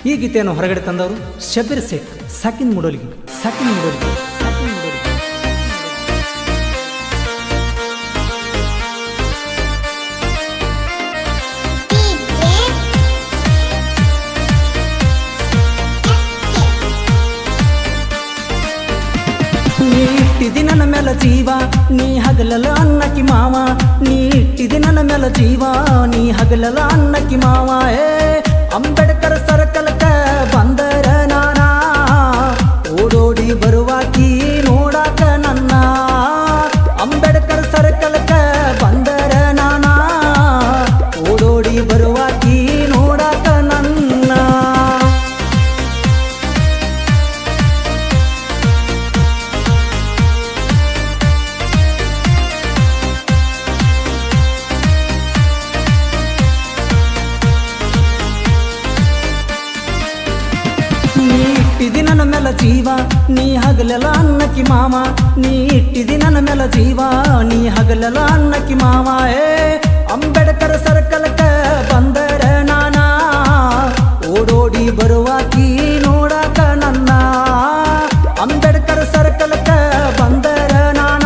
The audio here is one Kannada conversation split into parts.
ಈ ಗೀತೆಯನ್ನು ಹೊರಗಡೆ ತಂದವರು ಶಬೀರ್ ಸೇಠ್ ಸಾಕಿನ್ ಮುಡೋಲಿಗೆ ನೀ ಇಟ್ಟಿದಿ ನನ್ನ ಮೇಲೆ ಜೀವ ನೀ ಹಗಲಲ್ಲ ಅನ್ನಕ್ಕಿ ಮಾವ ನೀ ಇಟ್ಟಿದಿ ನನ್ನ ಮೇಲೆ ಜೀವ ನೀ ಹಗಲಲ್ಲ ಅನ್ನಕ್ಕಿ ಮಾವ ಅಂಬೇಡ್ಕರ್ ಸರ್ಕಲ್ಕ ಬಂದರ ನಾನ ಓಡೋಡಿ ಬರುವಾಕಿ ನೋಡಾಕ ನನ್ನ ಅಂಬೇಡ್ಕರ್ ಸರ್ಕಲ್ಕ ಬಂದರ ನಾನ ಓಡೋಡಿ ಬರುವಾಕಿ ನೋಡಾಕ ನನ್ನ ಇಟ್ಟಿದಿ ನನ್ನ ಮೇಲೆ ಜೀವ ನೀ ಹಗಲೆಲ್ಲ ಅನ್ನಕ್ಕಿ ಮಾವ ನೀ ಇಟ್ಟಿದಿ ನನ್ನ ಮೇಲೆ ಜೀವ ನೀ ಹಗಲೆಲ್ಲ ಅನ್ನಕ್ಕಿ ಮಾವ ಅಂಬೇಡ್ಕರ್ ಸರ್ಕಲ್ಕ ಬಂದರ ನಾನ ಓಡೋಡಿ ಬರುವಾಕಿ ನೋಡಾಕ ನನ್ನ ಅಂಬೇಡ್ಕರ್ ಸರ್ಕಲ್ಕ ಬಂದರ ನಾನ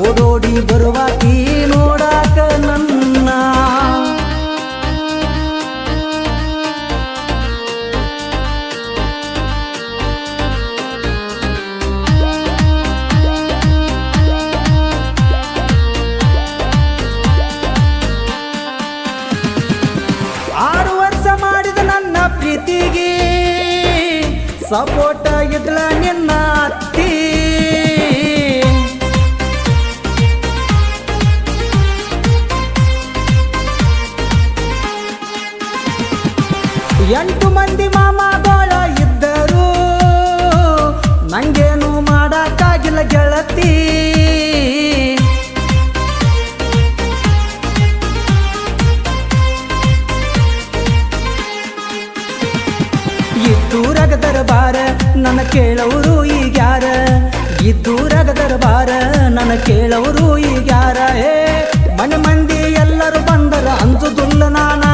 ಓಡೋಡಿ ಬರುವಾಕಿ ನೋಡಾಕ ನನ್ನ ಪ್ರೀತಿಗೆ ಸಪೋಟ ಇದ್ಲ ನಿನ್ನ ಅತ್ತಿ ಎಂಟು ಮಂದಿ ಮಾಮಗಳ ಇದ್ದರು ನಂಗೇನು ಮಾಡಕ್ಕಾಗಿಲ್ಲ ಗೆಳತಿ ಇದ್ದೂರಾಗ ದರಬಾರ ನನ್ನ ಕೇಳವರು ಈಗ್ಯಾರ ಇದ್ದೂರಾಗ ದರಬಾರ ನನ್ನ ಕೇಳವರು ಈಗ್ಯಾರ ಮನೆ ಮಂದಿ ಎಲ್ಲರೂ ಬಂದರ ಅಂಜುದುಲ್ಲ ನಾನ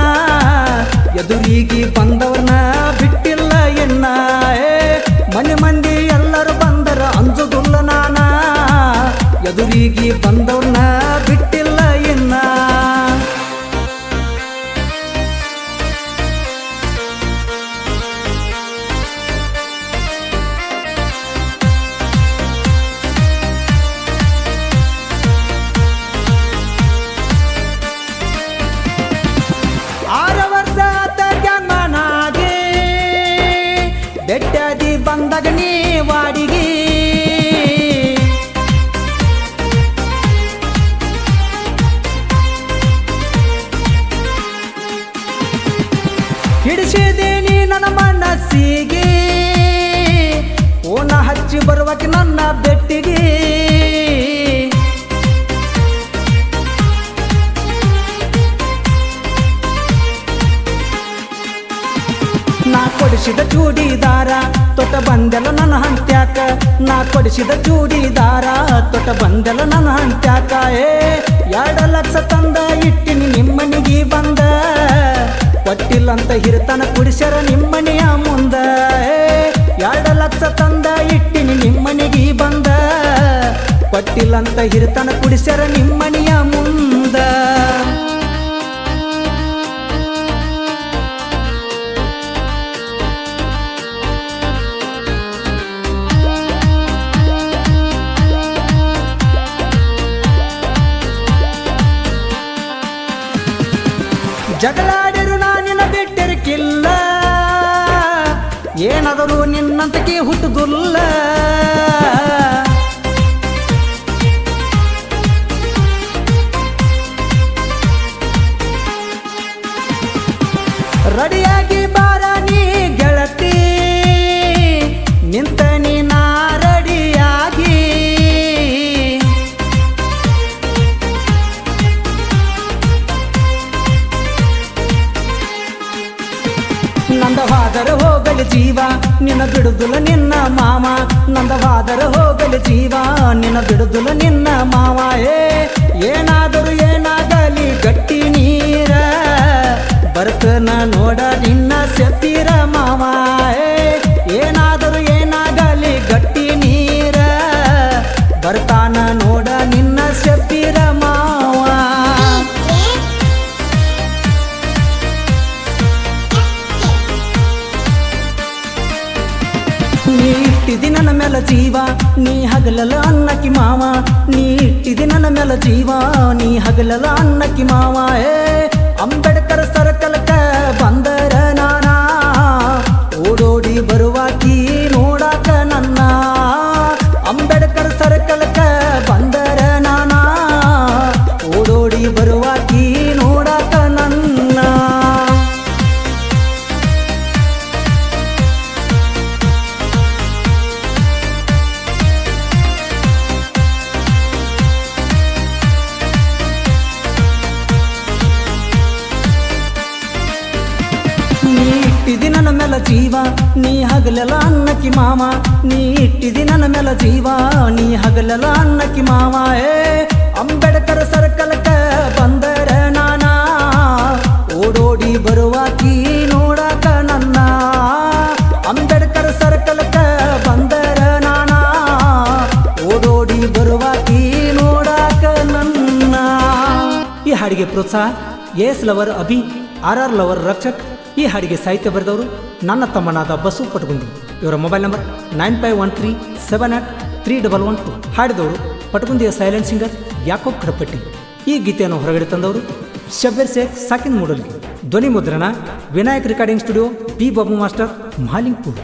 ಎದುರಿಗೆ ಬಂದವ್ರನ್ನ ಬಿಟ್ಟಿಲ್ಲ ಎನ್ನ ಮನೆ ಮಂದಿ ಎಲ್ಲರೂ ಬಂದರ ಅಂಜುದುಲ್ಲ ನಾನ ಎದುರಿಗೆ ಬಂದವ್ರನ್ನ ಬಿಟ್ಟಿಲ್ಲ ಎನ್ನ ಬೆಟ್ಟದಿ ಬಂದಾಗ ನೀ ವಾಡಿಗೆ ಹಿಡಿಸಿದೆ ನೀ ನನ್ನ ಮನಸ್ಸಿಗೆ ಓನ ಹಚ್ಚಿ ಬರುವಕ್ಕೆ ನನ್ನ ಬೆಟ್ಟಿಗೆ ನಾ ಕೊಡಿಸಿದ ಚೂಡಿದಾರ ತೊಟ್ಟ ಬಂದೆಲ್ಲ ನನ್ನ ಹಂತ್ಯಾಕ ನಾ ಕೊಡಿಸಿದ ಚೂಡಿದಾರ ತೊಟ್ಟ ಬಂದೆಲ್ಲ ನನ್ನ ಹಂತ್ಯಾಕ 2 ಲಕ್ಷ ತಂದ ಇಟ್ಟಿನಿ ನಿಮ್ಮನಿಗೆ ಬಂದ ಕೊಟ್ಟಿಲ್ಲ ಅಂತ ಹಿರಿತನ ಕುಡಿಸ್ಯಾರ ನಿಮ್ಮನೆಯ ಮುಂದ 2 ಲಕ್ಷ ತಂದ ಇಟ್ಟಿನಿ ನಿಮ್ಮನಿಗೆ ಬಂದ ಕೊಟ್ಟಿಲ್ಲ ಅಂತ ಹಿರಿತನ ಕುಡಿಸ್ಯಾರ ನಿಮ್ಮನೆಯ ಮುಂದ ಜಗಳಾಡಿರು ನಾನಿನ ಬಿಟ್ಟಿರಕ್ಕಿಲ್ಲ ಏನಾದರೂ ನಿನ್ನಂತಕ್ಕೆ ಹುಟ್ಟುದುಲ್ಲ ರೆಡಿಯಾಗಿ ಬಾರ ನೀ ಗೆಳತಿ ನಿಂತ ನೀನಾ ರೆಡಿಯಾಗಿ ನಂದವಾದರ ಹೋಗಲಿ ಜೀವ ನಿನ್ನ ಬಿಡುದುಲ ನಿನ್ನ ಮಾವ ನಂದವಾದರ ಹೋಗಲಿ ಜೀವ ನಿನ್ನ ಬಿಡುದುಲ ನಿನ್ನ ಮಾವ ಏನಾದರೂ ಏನಾಗಲಿ ಗಟ್ಟಿ ನೀರ ಬರ್ತನ ನೋಡ ನಿನ್ನ ಸೆತ್ತೀರ ಇಟ್ಟಿದಿ ನನ್ನ ಮೇಲೆ ಜೀವ ನೀ ಹಗಲಲ್ಲ ಅನ್ನಕ್ಕಿ ಮಾವ ನೀ ಇಟ್ಟಿದಿ ನನ್ನ ಮೇಲೆ ಜೀವ ನೀ ಹಗಲಲ್ಲ ಅನ್ನಕ್ಕಿ ಮಾವ ಅಂಬೇಡ್ಕರ್ ಸರ್ಕಲ್ಕ ಬಂದರ ನಾನ ಓಡೋಡಿ ಬರುವಾಕಿ ನೋಡಾಕ ನನ್ನ ಅಂಬೇಡ್ಕರ್ ಸರ್ಕಲ್ಕ ಬಂದರ ನಾನ ಓಡೋಡಿ ಬರುವಾಕಿ ನೋಡಾಕ ನನ್ನ ನೀ ಇಟ್ಟಿದಿ ನನ್ನ ಮೇಲೆ ಜೀವ ನೀ ಹಗಲಲ್ಲ ಅನ್ನಕ್ಕಿ ಮಾವ ನೀ ಇಟ್ಟಿದಿ ನನ್ನ ಮೇಲೆ ಜೀವ ನೀ ಹಗಲಲ್ಲ ಅನ್ನಕ್ಕಿ ಮಾವ ಅಂಬೇಡ್ಕರ್ ಸರ್ಕಲ್ಕ ಬಂದರ ನಾನ ಓಡೋಡಿ ಬರುವಾಕಿ ನೋಡಾಕ ನನ್ನ ಅಂಬೇಡ್ಕರ್ ಸರ್ಕಲ್ಕ ಬಂದರ ನಾನ ಓಡೋಡಿ ಬರುವಾಕಿ ನೋಡಾಕ ನನ್ನ ಈ ಹಾಡಿಗೆ ಪ್ರೋತ್ಸಾಹ S lover Abhi RR lover Rakshak ಈ ಹಾಡಿಗೆ ಸಾಹಿತ್ಯ ಬರೆದವರು ನನ್ನ ತಮ್ಮನಾದ ಬಸು ಪಟಗುಂದಿ ಇವರ ಮೊಬೈಲ್ ನಂಬರ್ 9513783112 ಹಾಡಿದವರು ಪಟಗುಂದಿಯ ಸೈಲೆಂಟ್ ಸಿಂಗರ್ ಯಾಕೋಬ್ ಕಡಪಟ್ಟಿ ಈ ಗೀತೆಯನ್ನು ಹೊರಗಡೆ ತಂದವರು ಶಬ್ಬೀರ್ ಶೇಖ್ ಸಾಕಿನ್ ಮೂಡಲ್ಗಿ ಧ್ವನಿ ಮುದ್ರಣ Vinayak recording studio P Babu master Malingpur.